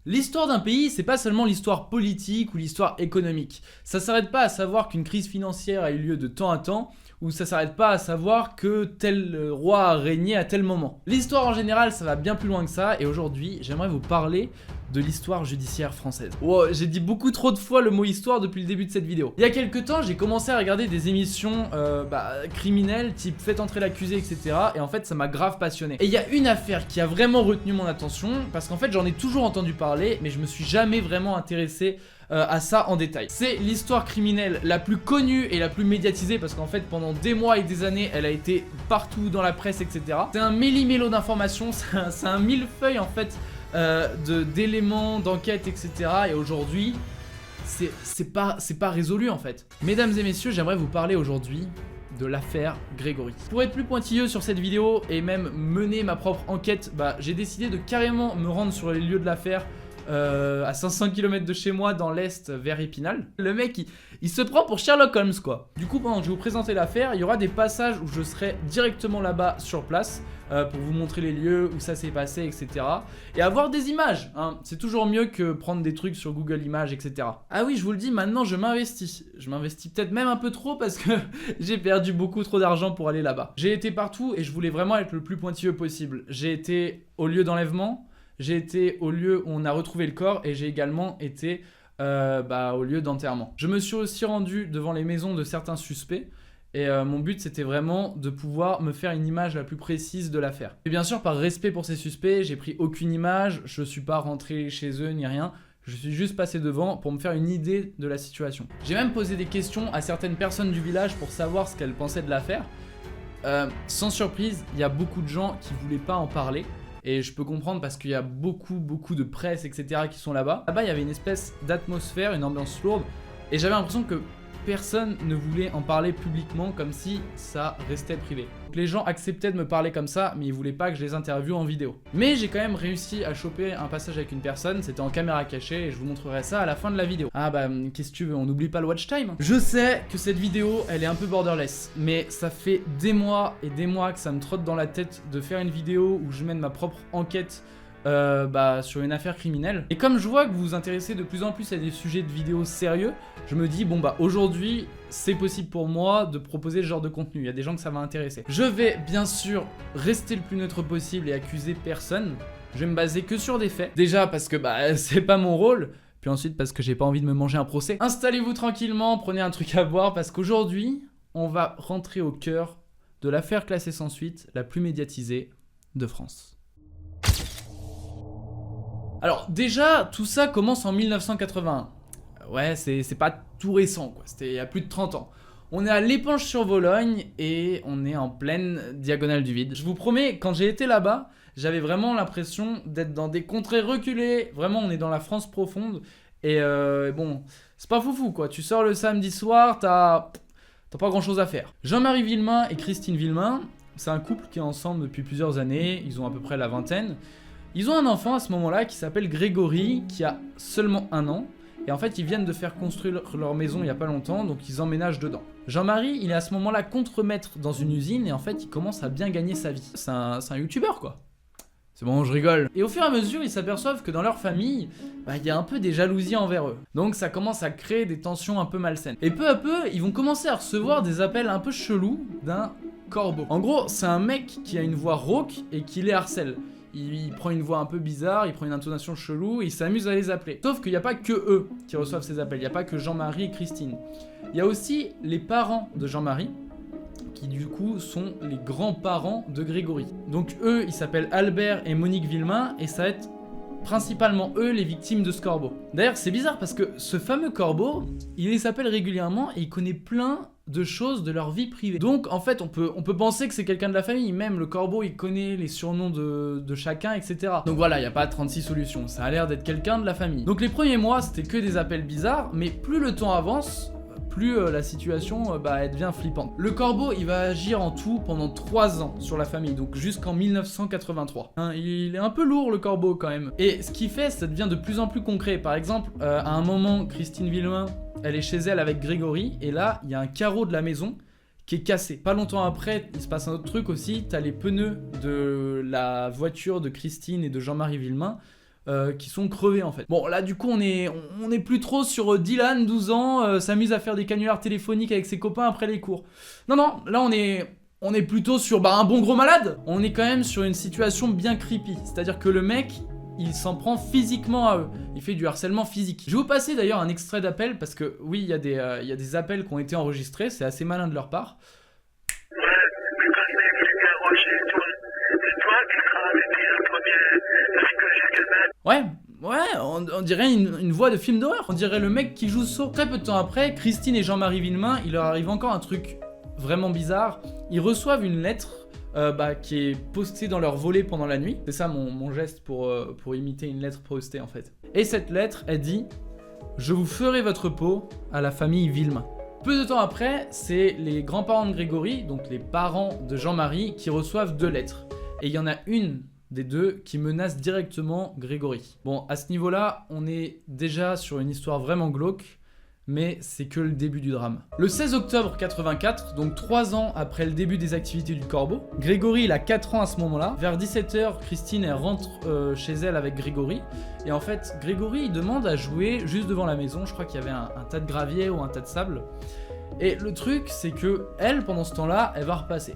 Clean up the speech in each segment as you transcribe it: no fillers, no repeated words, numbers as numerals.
L'histoire d'un pays, c'est pas seulement l'histoire politique ou l'histoire économique. Ça s'arrête pas à savoir qu'une crise financière a eu lieu de temps à temps, ou ça s'arrête pas à savoir que tel roi a régné à tel moment. L'histoire en général, ça va bien plus loin que ça, et aujourd'hui, j'aimerais vous parler de l'histoire judiciaire française. Wow, j'ai dit beaucoup trop de fois le mot histoire depuis le début de cette vidéo. Il y a quelques temps, j'ai commencé à regarder des émissions criminelles, type Faites entrer l'accusé, etc. Et en fait, ça m'a grave passionné. Et il y a une affaire qui a vraiment retenu mon attention, parce qu'en fait, j'en ai toujours entendu parler, mais je me suis jamais vraiment intéressé à ça en détail. C'est l'histoire criminelle la plus connue et la plus médiatisée, parce qu'en fait, pendant des mois et des années, elle a été partout dans la presse, etc. C'est un méli-mélo d'informations, c'est un millefeuille en fait, d'éléments, d'enquêtes, etc. Et aujourd'hui, c'est pas résolu en fait. Mesdames et messieurs, j'aimerais vous parler aujourd'hui de l'affaire Grégory. Pour être plus pointilleux sur cette vidéo et même mener ma propre enquête, j'ai décidé de carrément me rendre sur les lieux de l'affaire à 500 km de chez moi dans l'Est vers Épinal. Le mec il se prend pour Sherlock Holmes quoi. Du coup pendant que je vais vous présenter l'affaire, il y aura des passages où je serai directement là-bas sur place pour vous montrer les lieux où ça s'est passé, etc. Et avoir des images, hein. C'est toujours mieux que prendre des trucs sur Google Images, etc. Ah oui, je vous le dis, maintenant je m'investis. Je m'investis peut-être même un peu trop parce que j'ai perdu beaucoup trop d'argent pour aller là-bas. J'ai été partout et je voulais vraiment être le plus pointilleux possible. J'ai été au lieu d'enlèvement, j'ai été au lieu où on a retrouvé le corps et j'ai également été au lieu d'enterrement. Je me suis aussi rendu devant les maisons de certains suspects et mon but c'était vraiment de pouvoir me faire une image la plus précise de l'affaire. Et bien sûr par respect pour ces suspects, j'ai pris aucune image, je suis pas rentré chez eux ni rien. Je suis juste passé devant pour me faire une idée de la situation. J'ai même posé des questions à certaines personnes du village pour savoir ce qu'elles pensaient de l'affaire. Sans surprise, il y a beaucoup de gens qui voulaient pas en parler. Et je peux comprendre parce qu'il y a beaucoup de presse, etc. qui sont là-bas. Là-bas, il y avait une espèce d'atmosphère, une ambiance lourde. Et j'avais l'impression que personne ne voulait en parler publiquement, comme si ça restait privé. Donc les gens acceptaient de me parler comme ça, mais ils voulaient pas que je les interviewe en vidéo. Mais j'ai quand même réussi à choper un passage avec une personne, c'était en caméra cachée, et je vous montrerai ça à la fin de la vidéo. Ah qu'est-ce que tu veux, on n'oublie pas le watch time. Je sais que cette vidéo, elle est un peu borderless, mais ça fait des mois et des mois que ça me trotte dans la tête de faire une vidéo où je mène ma propre enquête sur une affaire criminelle. Et comme je vois que vous vous intéressez de plus en plus à des sujets de vidéos sérieux, je me dis aujourd'hui c'est possible pour moi de proposer ce genre de contenu. Il y a des gens que ça va intéresser. Je vais bien sûr rester le plus neutre possible et accuser personne. Je vais me baser que sur des faits. Déjà parce que c'est pas mon rôle. Puis ensuite parce que j'ai pas envie de me manger un procès. Installez-vous tranquillement, prenez un truc à boire parce qu'aujourd'hui on va rentrer au cœur de l'affaire classée sans suite, la plus médiatisée de France. Alors déjà, tout ça commence en 1981. Ouais, c'est pas tout récent quoi, c'était il y a plus de 30 ans. On est à l'Épanche-sur-Vologne et on est en pleine diagonale du vide. Je vous promets, quand j'ai été là-bas, j'avais vraiment l'impression d'être dans des contrées reculées. Vraiment, on est dans la France profonde. Et c'est pas foufou quoi. Tu sors le samedi soir, t'as pas grand chose à faire. Jean-Marie Villemain et Christine Villemain, c'est un couple qui est ensemble depuis plusieurs années. Ils ont à peu près la vingtaine. Ils ont un enfant à ce moment-là qui s'appelle Grégory, qui a seulement 1 an. Et en fait, ils viennent de faire construire leur maison il n'y a pas longtemps, donc ils emménagent dedans. Jean-Marie, il est à ce moment-là contremaître dans une usine et en fait, il commence à bien gagner sa vie. C'est un youtubeur quoi. C'est bon, je rigole. Et au fur et à mesure, ils s'aperçoivent que dans leur famille, il y a un peu des jalousies envers eux. Donc ça commence à créer des tensions un peu malsaines. Et peu à peu, ils vont commencer à recevoir des appels un peu chelous d'un corbeau. En gros, c'est un mec qui a une voix rauque et qui les harcèle. Il prend une voix un peu bizarre, il prend une intonation chelou et il s'amuse à les appeler. Sauf qu'il n'y a pas que eux qui reçoivent ces appels, il n'y a pas que Jean-Marie et Christine. Il y a aussi les parents de Jean-Marie, qui du coup sont les grands-parents de Grégory. Donc eux, ils s'appellent Albert et Monique Villemain et ça va être principalement eux les victimes de ce corbeau. D'ailleurs, c'est bizarre parce que ce fameux corbeau, il les appelle régulièrement et il connaît plein de choses de leur vie privée. Donc en fait on peut penser que c'est quelqu'un de la famille, même le corbeau il connaît les surnoms de chacun, etc. Donc voilà, il n'y a pas 36 solutions, ça a l'air d'être quelqu'un de la famille. Donc les premiers mois c'était que des appels bizarres, mais plus le temps avance, plus la situation elle devient flippante. Le corbeau il va agir en tout pendant 3 ans sur la famille, donc jusqu'en 1983. Il est un peu lourd le corbeau quand même. Et ce qu'il fait, ça devient de plus en plus concret. Par exemple, à un moment, Christine Villemain, elle est chez elle avec Grégory, et là, il y a un carreau de la maison qui est cassé. Pas longtemps après, il se passe un autre truc aussi, t'as les pneus de la voiture de Christine et de Jean-Marie Villemain qui sont crevés en fait. Bon là du coup on est plus trop sur Dylan, 12 ans, s'amuse à faire des canulars téléphoniques avec ses copains après les cours. Non, là on est plutôt sur un bon gros malade. On est quand même sur une situation bien creepy. C'est-à-dire que le mec, il s'en prend physiquement à eux. Il fait du harcèlement physique. Je vais vous passer d'ailleurs un extrait d'appel parce que oui, il y a des appels qui ont été enregistrés. C'est assez malin de leur part. Ouais, on dirait une voix de film d'horreur. On dirait le mec qui joue Saw. Très peu de temps après, Christine et Jean-Marie Villemain, il leur arrive encore un truc vraiment bizarre. Ils reçoivent une lettre qui est postée dans leur volet pendant la nuit. C'est ça mon geste pour imiter une lettre postée en fait. Et cette lettre, elle dit « Je vous ferai votre peau à la famille Villemain ». Peu de temps après, c'est les grands-parents de Grégory, donc les parents de Jean-Marie, qui reçoivent 2 lettres. Et il y en a une des 2 qui menace directement Grégory. Bon, à ce niveau-là, on est déjà sur une histoire vraiment glauque, mais c'est que le début du drame. Le 16 octobre 84, donc 3 ans après le début des activités du Corbeau, Grégory il a 4 ans à ce moment-là. Vers 17h, Christine elle rentre chez elle avec Grégory. Et en fait, Grégory il demande à jouer juste devant la maison. Je crois qu'il y avait un tas de gravier ou un tas de sable. Et le truc, c'est que elle, pendant ce temps-là, elle va repasser.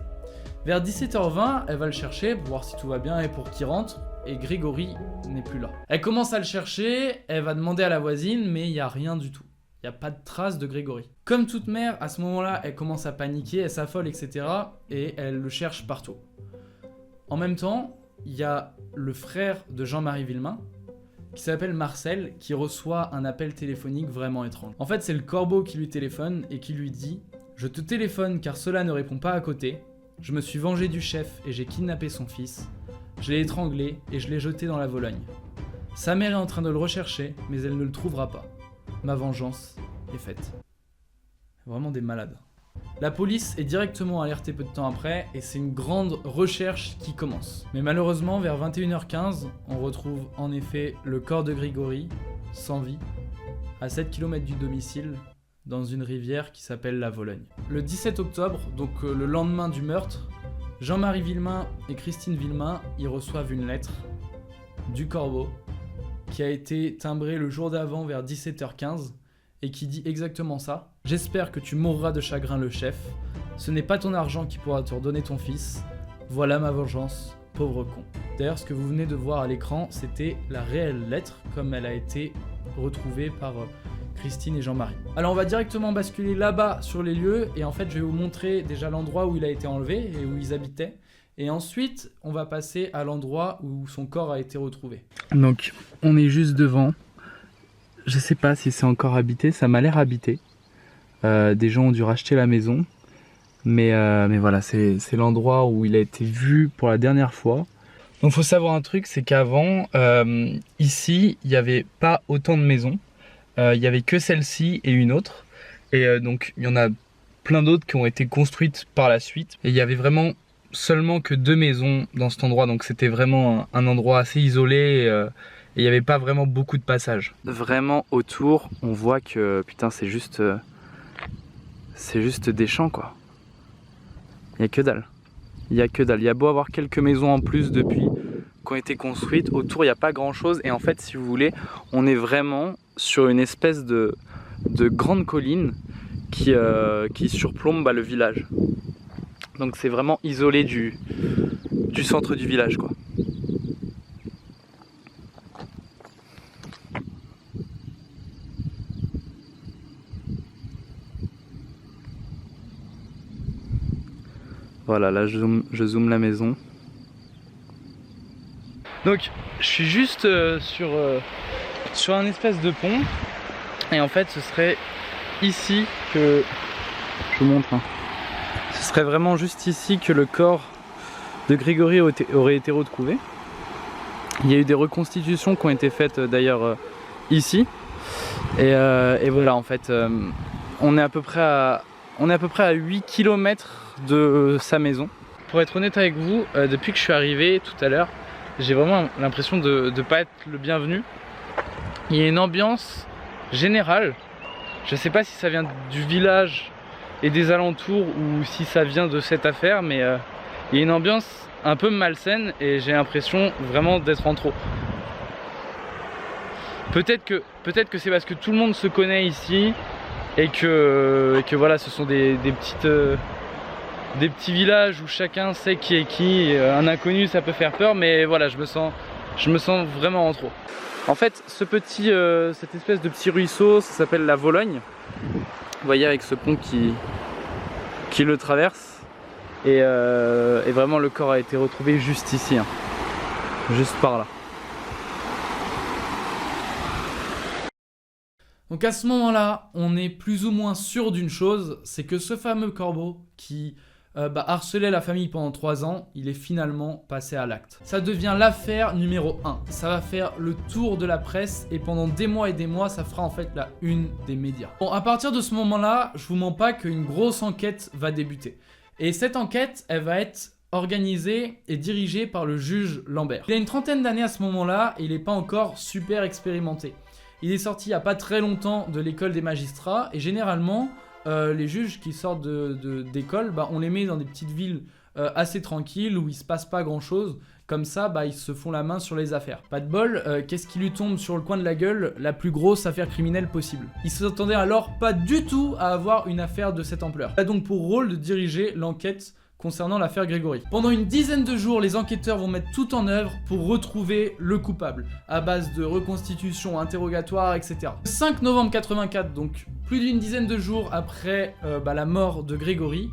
Vers 17h20, elle va le chercher pour voir si tout va bien et pour qu'il rentre. Et Grégory n'est plus là. Elle commence à le chercher, elle va demander à la voisine, mais il n'y a rien du tout. Il n'y a pas de trace de Grégory. Comme toute mère, à ce moment-là, elle commence à paniquer, elle s'affole, etc. Et elle le cherche partout. En même temps, il y a le frère de Jean-Marie Villemain, qui s'appelle Marcel, qui reçoit un appel téléphonique vraiment étrange. En fait, c'est le Corbeau qui lui téléphone et qui lui dit « Je te téléphone car cela ne répond pas à côté. Je me suis vengé du chef et j'ai kidnappé son fils. Je l'ai étranglé et je l'ai jeté dans la Vologne. Sa mère est en train de le rechercher, mais elle ne le trouvera pas. Ma vengeance est faite. » Vraiment des malades. La police est directement alertée peu de temps après et c'est une grande recherche qui commence. Mais malheureusement, vers 21h15, on retrouve en effet le corps de Grégory, sans vie, à 7 km du domicile, dans une rivière qui s'appelle la Vologne. Le 17 octobre, donc le lendemain du meurtre, Jean-Marie Villemain et Christine Villemain y reçoivent une lettre du Corbeau qui a été timbrée le jour d'avant vers 17h15 et qui dit exactement ça. « J'espère que tu mourras de chagrin le chef. Ce n'est pas ton argent qui pourra te redonner ton fils. Voilà ma vengeance, pauvre con. » D'ailleurs, ce que vous venez de voir à l'écran, c'était la réelle lettre comme elle a été retrouvée par Christine et Jean-Marie. Alors on va directement basculer là-bas sur les lieux et en fait je vais vous montrer déjà l'endroit où il a été enlevé et où ils habitaient. Et ensuite, on va passer à l'endroit où son corps a été retrouvé. Donc, on est juste devant. Je sais pas si c'est encore habité, ça m'a l'air habité. Des gens ont dû racheter la maison. Mais voilà, c'est l'endroit où il a été vu pour la dernière fois. Donc, faut savoir un truc, c'est qu'avant, ici, il n'y avait pas autant de maisons. Il n'y avait que celle-ci et une autre. Et donc, il y en a plein d'autres qui ont été construites par la suite. Et il y avait vraiment seulement que 2 maisons dans cet endroit, donc c'était vraiment un endroit assez isolé et il n'y avait pas vraiment beaucoup de passages. Vraiment autour, on voit que putain c'est juste des champs quoi. Il n'y a que dalle. Il y a que dalle. Il y a beau avoir quelques maisons en plus depuis qui ont été construites, autour il n'y a pas grand chose et en fait si vous voulez, on est vraiment sur une espèce de grande colline qui surplombe le village. Donc c'est vraiment isolé du centre du village quoi. Voilà, là je zoome la maison. Donc je suis juste sur un espèce de pont. Et en fait ce serait ici que... Je vous montre. Ce serait vraiment juste ici que le corps de Grégory aurait été retrouvé. Il y a eu des reconstitutions qui ont été faites d'ailleurs ici. Et voilà en fait, on est à peu près à 8 km de sa maison. Pour être honnête avec vous, depuis que je suis arrivé tout à l'heure, j'ai vraiment l'impression de ne pas être le bienvenu. Il y a une ambiance générale. Je ne sais pas si ça vient du village et des alentours ou si ça vient de cette affaire, mais il y a une ambiance un peu malsaine et j'ai l'impression vraiment d'être en trop. Peut-être que c'est parce que tout le monde se connaît ici et que voilà, ce sont des petits villages où chacun sait qui est qui. Un inconnu, ça peut faire peur, mais voilà, je me sens vraiment en trop. En fait, cette espèce de petit ruisseau, ça s'appelle la Vologne. Vous voyez, avec ce pont qui le traverse. Et vraiment, le corps a été retrouvé juste ici, hein. Juste par là. Donc à ce moment-là, on est plus ou moins sûr d'une chose, c'est que ce fameux corbeau qui harcelait la famille pendant 3 ans, il est finalement passé à l'acte. Ça devient l'affaire numéro 1. Ça va faire le tour de la presse et pendant des mois et des mois, ça fera en fait la une des médias. Bon, à partir de ce moment-là, je vous mens pas qu'une grosse enquête va débuter. Et cette enquête, elle va être organisé et dirigé par le juge Lambert. Il a une trentaine d'années à ce moment-là et il n'est pas encore super expérimenté. Il est sorti il n'y a pas très longtemps de l'école des magistrats et généralement, les juges qui sortent d'école, on les met dans des petites villes assez tranquilles où il se passe pas grand-chose. Comme ça, ils se font la main sur les affaires. Pas de bol, qu'est-ce qui lui tombe sur le coin de la gueule? La plus grosse affaire criminelle possible. Il s'attendait alors pas du tout à avoir une affaire de cette ampleur. Il a donc pour rôle de diriger l'enquête concernant l'affaire Grégory. Pendant une dizaine de jours, les enquêteurs vont mettre tout en œuvre pour retrouver le coupable, à base de reconstitution, interrogatoire, etc. Le 5 novembre 84, donc plus d'une dizaine de jours après la mort de Grégory,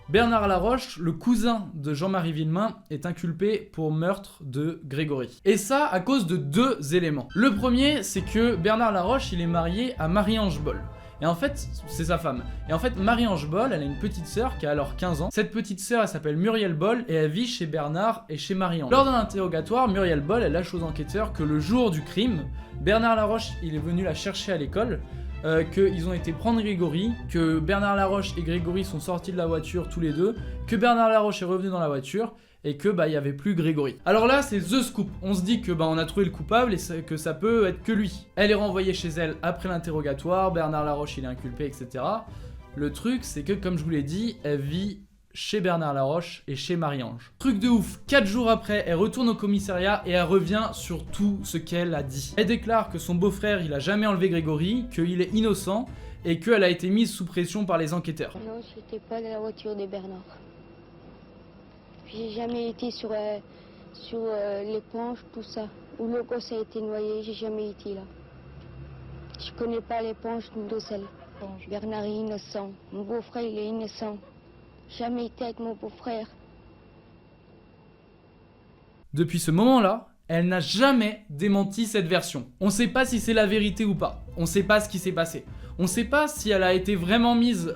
Bernard Laroche, le cousin de Jean-Marie Villemain, est inculpé pour meurtre de Grégory. Et ça à cause de 2 éléments. Le premier, c'est que Bernard Laroche, il est marié à Marie-Ange Boll. Et en fait, c'est sa femme. Et en fait, Marie-Ange Boll, elle a une petite sœur qui a alors 15 ans. Cette petite sœur, elle s'appelle Muriel Boll et elle vit chez Bernard et chez Marie-Ange. Lors d'un interrogatoire, Muriel Boll, elle lâche aux enquêteurs que le jour du crime, Bernard Laroche, il est venu la chercher à l'école, qu'ils ont été prendre Grégory, que Bernard Laroche et Grégory sont sortis de la voiture tous les deux, que Bernard Laroche est revenu dans la voiture, et que il y avait plus Grégory. Alors là, c'est the scoop. On se dit que on a trouvé le coupable et que ça peut être que lui. Elle est renvoyée chez elle après l'interrogatoire, Bernard Laroche il est inculpé, etc. Le truc, c'est que comme je vous l'ai dit, elle vit chez Bernard Laroche et chez Marie-Ange. Truc de ouf, 4 jours après, elle retourne au commissariat et elle revient sur tout ce qu'elle a dit. Elle déclare que son beau-frère, il a jamais enlevé Grégory, qu'il est innocent et qu'elle a été mise sous pression par les enquêteurs. Non, j'étais pas dans la voiture de Bernard. J'ai jamais été sur l'éponge, tout ça. Où le gosse a été noyé, j'ai jamais été là. Je connais pas l'éponge de celle. Bernard est innocent, mon beau-frère il est innocent. Jamais été avec mon beau-frère. Depuis ce moment-là, elle n'a jamais démenti cette version. On sait pas si c'est la vérité ou pas. On sait pas ce qui s'est passé. On sait pas si elle a été vraiment mise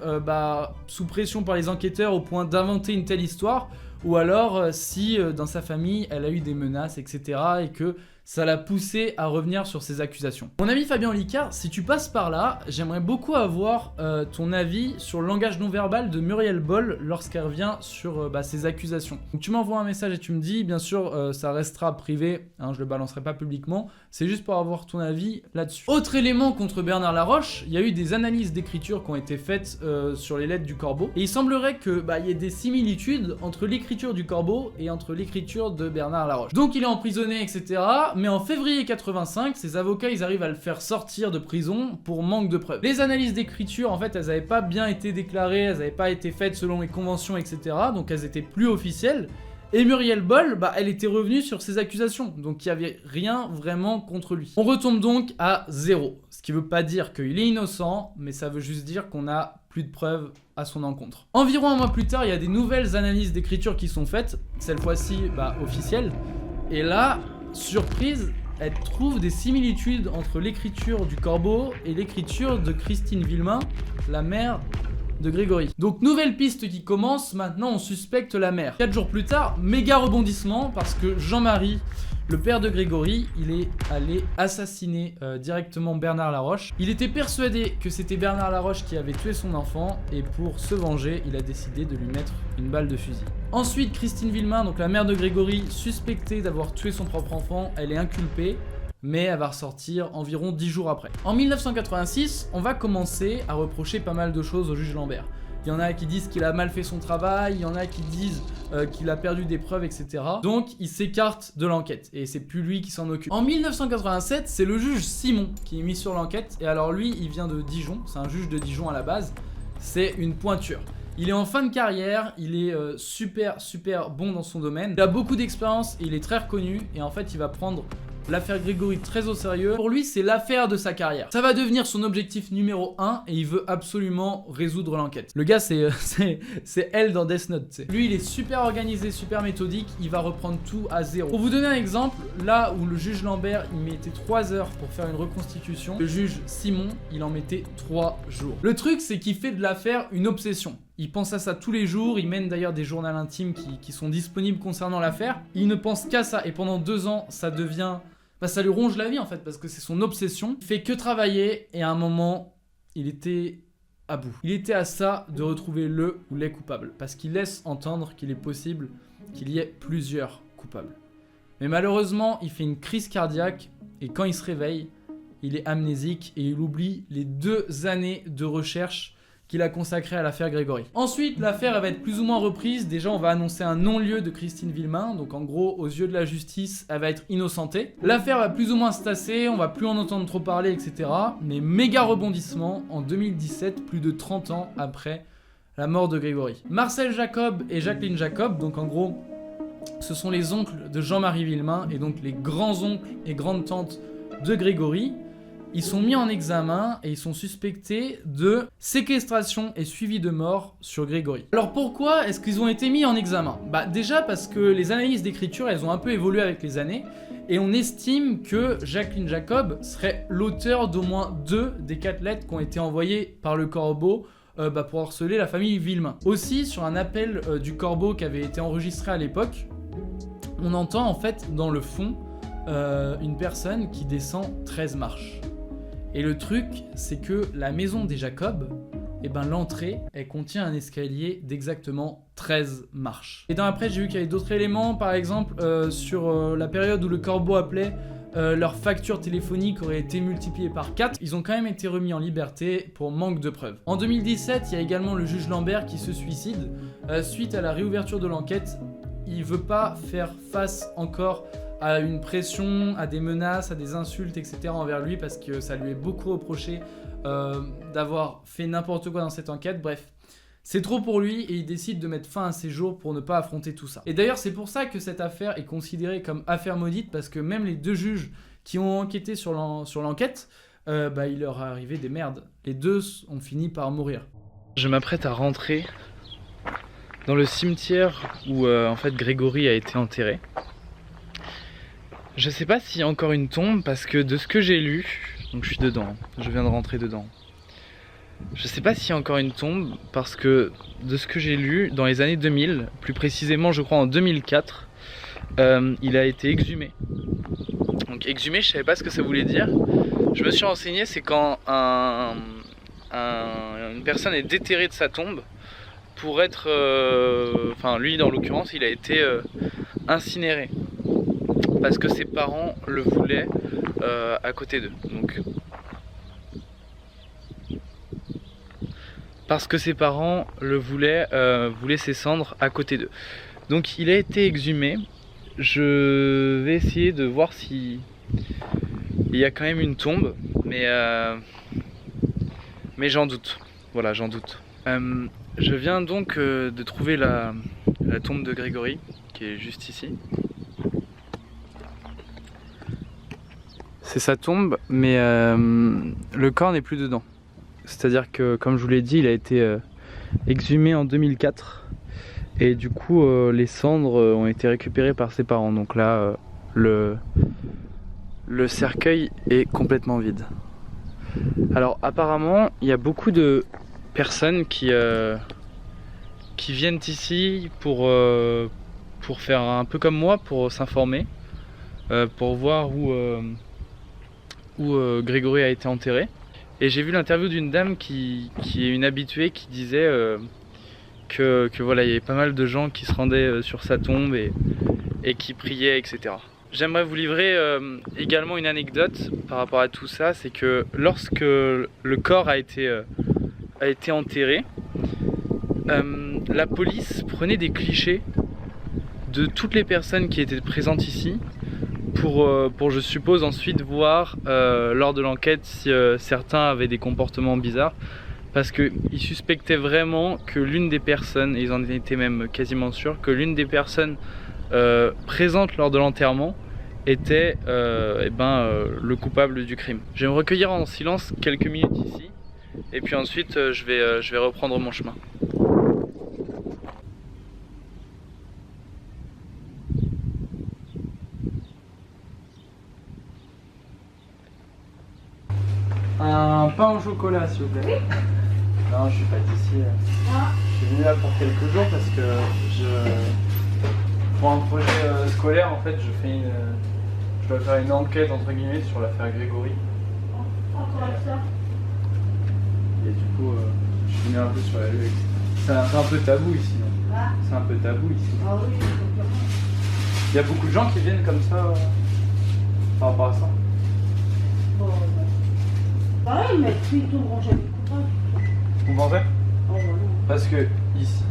sous pression par les enquêteurs au point d'inventer une telle histoire, ou alors si dans sa famille elle a eu des menaces, etc. et que ça l'a poussé à revenir sur ses accusations. Mon ami Fabien Olicard, si tu passes par là, j'aimerais beaucoup avoir ton avis sur le langage non verbal de Muriel Boll lorsqu'elle revient sur ses accusations. Donc tu m'envoies un message et tu me dis, bien sûr ça restera privé, hein, je le balancerai pas publiquement, c'est juste pour avoir ton avis là-dessus. Autre élément contre Bernard Laroche, il y a eu des analyses d'écriture qui ont été faites sur les lettres du corbeau, et il semblerait que y ait des similitudes entre l'écriture du corbeau et entre l'écriture de Bernard Laroche. Donc il est emprisonné, etc. Mais en février 85, ses avocats ils arrivent à le faire sortir de prison pour manque de preuves. Les analyses d'écriture en fait elles n'avaient pas bien été déclarées, elles n'avaient pas été faites selon les conventions, etc. Donc elles étaient plus officielles. Et Muriel Boll, elle était revenue sur ses accusations, donc il n'y avait rien vraiment contre lui. On retombe donc à 0, ce qui veut pas dire qu'il est innocent, mais ça veut juste dire qu'on a plus de preuves à son encontre. Environ un mois plus tard, il y a des nouvelles analyses d'écriture qui sont faites, cette fois-ci officielles, et là, surprise, elle trouve des similitudes entre l'écriture du corbeau et l'écriture de Christine Villemain, la mère de Grégory. Donc nouvelle piste qui commence, maintenant on suspecte la mère. 4 jours plus tard, méga rebondissement parce que Jean-Marie, le père de Grégory, il est allé assassiner directement Bernard Laroche. Il était persuadé que c'était Bernard Laroche qui avait tué son enfant et pour se venger, il a décidé de lui mettre une balle de fusil. Ensuite, Christine Villemain, donc la mère de Grégory, suspectée d'avoir tué son propre enfant, elle est inculpée, mais elle va ressortir environ 10 jours après. En 1986, on va commencer à reprocher pas mal de choses au juge Lambert. il y en a qui disent qu'il a mal fait son travail, il y en a qui disent qu'il a perdu des preuves, etc. Donc il s'écarte de l'enquête et c'est plus lui qui s'en occupe. En 1987, c'est le juge Simon qui est mis sur l'enquête et alors lui, il vient de Dijon, c'est un juge de Dijon à la base, c'est une pointure. Il est en fin de carrière, il est super bon dans son domaine, il a beaucoup d'expérience, il est très reconnu et en fait il va prendre l'affaire Grégory très au sérieux. Pour lui, c'est l'affaire de sa carrière. Ça va devenir son objectif numéro 1 et il veut absolument résoudre l'enquête. Le gars, c'est elle dans Death Note, t'sais. Lui, il est super organisé, super méthodique, il va reprendre tout à zéro. Pour vous donner un exemple, là où le juge Lambert, il mettait 3 heures pour faire une reconstitution, le juge Simon, il en mettait 3 jours. Le truc, c'est qu'il fait de l'affaire une obsession. Il pense à ça tous les jours, il mène d'ailleurs des journaux intimes qui sont disponibles concernant l'affaire. Il ne pense qu'à ça et pendant 2 ans, ça devient... Bah, ça lui ronge la vie en fait parce que c'est son obsession. Il fait que travailler et à un moment, il était à bout. Il était à ça de retrouver le ou les coupables parce qu'il laisse entendre qu'il est possible qu'il y ait plusieurs coupables. Mais malheureusement, il fait une crise cardiaque et quand il se réveille, il est amnésique et il oublie les 2 années de recherche qu'il a consacré à l'affaire Grégory. Ensuite, l'affaire va être plus ou moins reprise. Déjà, on va annoncer un non-lieu de Christine Villemain. Donc en gros, aux yeux de la justice, elle va être innocentée. L'affaire va plus ou moins se tasser, on va plus en entendre trop parler, etc. Mais méga rebondissement, en 2017, plus de 30 ans après la mort de Grégory. Marcel Jacob et Jacqueline Jacob, donc en gros, ce sont les oncles de Jean-Marie Villemain et donc les grands-oncles et grandes-tantes de Grégory. Ils sont mis en examen et ils sont suspectés de séquestration et suivi de mort sur Grégory. Alors pourquoi est-ce qu'ils ont été mis en examen? Bah déjà parce que les analyses d'écriture, elles ont un peu évolué avec les années et on estime que Jacqueline Jacob serait l'auteur d'au moins 2 des 4 lettres qui ont été envoyées par le Corbeau pour harceler la famille Villemain. Aussi, sur un appel du Corbeau qui avait été enregistré à l'époque, on entend en fait dans le fond une personne qui descend 13 marches. Et le truc, c'est que la maison des Jacob, l'entrée, elle contient un escalier d'exactement 13 marches. Et dans la presse, j'ai vu qu'il y avait d'autres éléments, par exemple, sur la période où le Corbeau appelait, leur facture téléphonique aurait été multipliée par 4. Ils ont quand même été remis en liberté pour manque de preuves. En 2017, il y a également le juge Lambert qui se suicide. Suite à la réouverture de l'enquête, il veut pas faire face encore à une pression, à des menaces, à des insultes, etc. envers lui parce que ça lui est beaucoup reproché d'avoir fait n'importe quoi dans cette enquête. Bref, c'est trop pour lui et il décide de mettre fin à ses jours pour ne pas affronter tout ça. Et d'ailleurs, c'est pour ça que cette affaire est considérée comme affaire maudite parce que même les 2 juges qui ont enquêté sur l'enquête, il leur est arrivé des merdes. Les 2 ont fini par mourir. Je m'apprête à rentrer dans le cimetière où en fait Grégory a été enterré. Je sais pas s'il y a encore une tombe parce que de ce que j'ai lu, donc je suis dedans, je viens de rentrer dedans. Je sais pas s'il y a encore une tombe parce que de ce que j'ai lu, dans les années 2000, plus précisément je crois en 2004, il a été exhumé. Donc exhumé, je savais pas ce que ça voulait dire. Je me suis renseigné, c'est quand une personne est déterrée de sa tombe pour être... lui dans l'occurrence, il a été incinéré. Parce que ses parents le voulaient à côté d'eux. Donc, parce que ses parents le voulaient ses cendres à côté d'eux. Donc il a été exhumé. Je vais essayer de voir si il y a quand même une tombe, mais j'en doute. Voilà, j'en doute. Je viens donc de trouver la tombe de Grégory, qui est juste ici. C'est sa tombe, mais le corps n'est plus dedans. C'est-à-dire que, comme je vous l'ai dit, il a été exhumé en 2004. Et du coup, les cendres ont été récupérées par ses parents. Donc là, le cercueil est complètement vide. Alors apparemment, il y a beaucoup de personnes qui viennent ici pour faire un peu comme moi, pour s'informer, pour voir où Grégory a été enterré. Et j'ai vu l'interview d'une dame qui est une habituée qui disait que voilà, il y avait pas mal de gens qui se rendaient sur sa tombe et qui priaient, etc. J'aimerais vous livrer également une anecdote par rapport à tout ça, c'est que lorsque le corps a été enterré, la police prenait des clichés de toutes les personnes qui étaient présentes ici pour je suppose ensuite voir lors de l'enquête si certains avaient des comportements bizarres, parce qu'ils suspectaient vraiment que l'une des personnes, et ils en étaient même quasiment sûrs, que l'une des personnes présentes lors de l'enterrement était le coupable du crime. Je vais me recueillir en silence quelques minutes ici et puis ensuite je vais reprendre mon chemin. Un pain au chocolat, s'il vous plaît. Oui. Non, je suis pâtissier. Je suis venu là pour quelques jours parce que pour un projet scolaire, en fait, je dois faire une enquête entre guillemets sur l'affaire Grégory. Encore ça. Et du coup, je suis venu un peu sur la lue. C'est un peu tabou ici, non? C'est un peu tabou ici. Ah oui, Il y a beaucoup de gens qui viennent comme ça par rapport à ça. bon, pareil, mais puis ils tomberont jamais coupables. Vous pensez? Oh, voilà. Parce que ici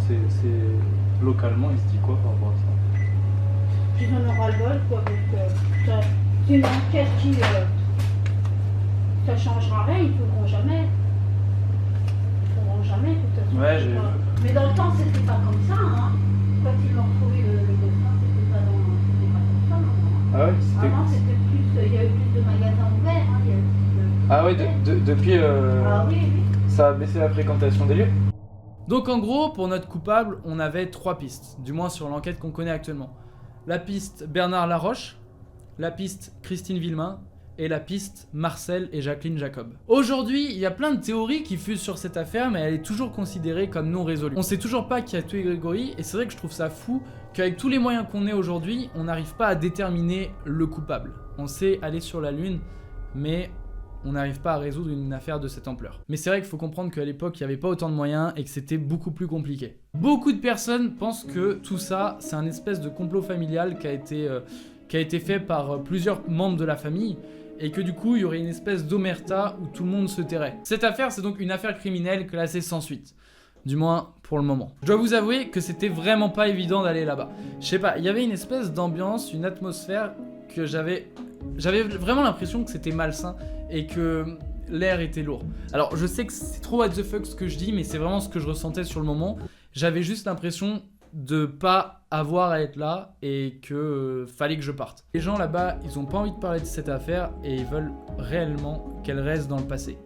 c'est localement, il se dit quoi par rapport à ça? Ils en aura le bol, quoi. C'est une enquête qui. Ça changera rien, ils ne pourront jamais. Ils pourront jamais, de toute façon. Ouais, j'ai vu. Mais dans le temps, c'était pas comme ça, hein. Quand ils ont retrouvé le défunt, c'était pas comme ça. Hein. Ah ouais, c'était. Avant, c'était plus. Il y avait plus de magasins ouverts, hein. Il y avait plus de... Ah ouais, depuis. Ah oui, oui. Ça a baissé la fréquentation des lieux. Donc en gros, pour notre coupable, on avait 3 pistes, du moins sur l'enquête qu'on connaît actuellement. La piste Bernard Laroche, la piste Christine Villemain et la piste Marcel et Jacqueline Jacob. Aujourd'hui, il y a plein de théories qui fusent sur cette affaire, mais elle est toujours considérée comme non résolue. On sait toujours pas qui a tué Grégory, et c'est vrai que je trouve ça fou qu'avec tous les moyens qu'on ait aujourd'hui, on n'arrive pas à déterminer le coupable. On sait aller sur la lune, mais on n'arrive pas à résoudre une affaire de cette ampleur. Mais c'est vrai qu'il faut comprendre qu'à l'époque, il n'y avait pas autant de moyens et que c'était beaucoup plus compliqué. Beaucoup de personnes pensent que tout ça, c'est un espèce de complot familial qui a été fait par plusieurs membres de la famille, et que du coup, il y aurait une espèce d'omerta où tout le monde se tairait. Cette affaire, c'est donc une affaire criminelle classée sans suite. Du moins, pour le moment. Je dois vous avouer que c'était vraiment pas évident d'aller là-bas. Je sais pas, il y avait une espèce d'ambiance, une atmosphère que j'avais vraiment l'impression que c'était malsain et que l'air était lourd. Alors je sais que c'est trop what the fuck ce que je dis, mais c'est vraiment ce que je ressentais sur le moment. J'avais juste l'impression de pas avoir à être là et que fallait que je parte. Les gens là-bas, ils ont pas envie de parler de cette affaire et ils veulent réellement qu'elle reste dans le passé.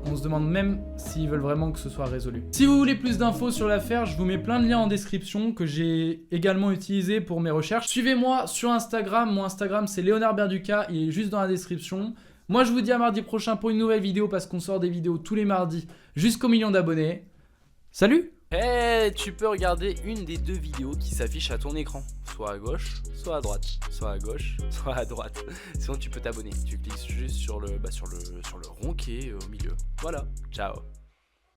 On se demande même s'ils veulent vraiment que ce soit résolu. Si vous voulez plus d'infos sur l'affaire, je vous mets plein de liens en description que j'ai également utilisé pour mes recherches. Suivez-moi sur Instagram, mon Instagram c'est Léonard Berduca, il est juste dans la description. Moi je vous dis à mardi prochain pour une nouvelle vidéo parce qu'on sort des vidéos tous les mardis jusqu'au million d'abonnés. Salut! Hey, tu peux regarder une des 2 vidéos qui s'affichent à ton écran, soit à gauche, soit à droite, soit à gauche, soit à droite. Sinon tu peux t'abonner, tu cliques juste sur le rond qui est au milieu. Voilà, ciao.